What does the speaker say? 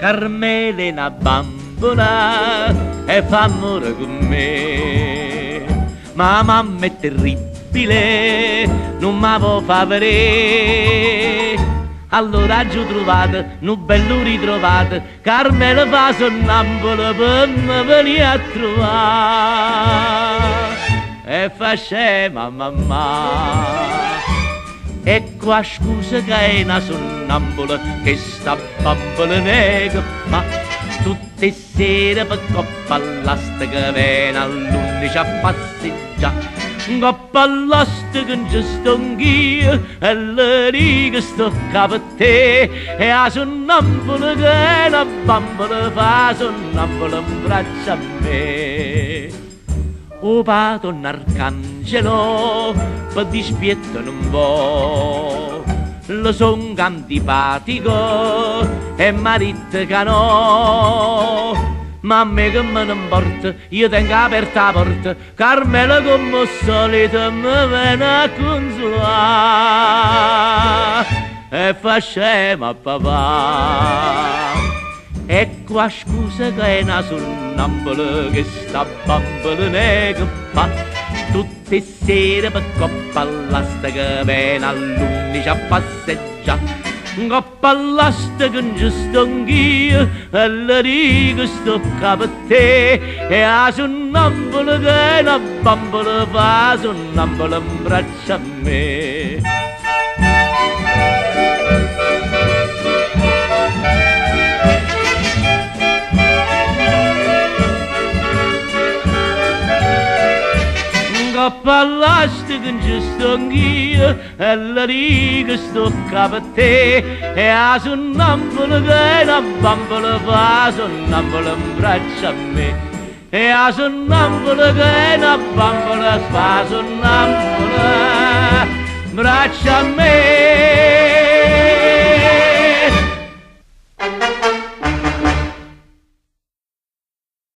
Carmelina bambola e fa amore con me. Ma mamma è terribile, non mi può fa vedere. Allora giù trovate, un bello ritrovato, Carmela fa sonnambola per me venire a trovare. E faceva mamma. E qua scusa che è una sonnambola, che sta bambola nega, ma tutte sere per coppa all'asta viene all'11 a passeggiare. Coppa all'asta che non ci sto anch'io, e le dico sto capo a te, e la sonnambola che è una bambola fa sonnambola in braccio a me. O padre Arcangelo, per dispietto non vo, lo son antipatico e marito che no. Ma a me che me ne importa, io tengo aperta la porta, Carmela come al solito mi viene a consolare e faceva papà. E qua scusa che è una sonnambola, che sta bambola nega fa tutte sere per coppa all'asta che viene all'11 a passeggiare. Coppa all'asta che non ci sto anch'io, e le dico sto capo a te, e la sonnambola che è una bambola fa sonnambola in braccio a me. Coppa all'asta che non ci sto anch'io, e la dico sto capo a te, e la sonnambola che è una bambola fa sonnambola in braccio a me. E la sonnambola che è una bambola fa sonnambola in braccio a me.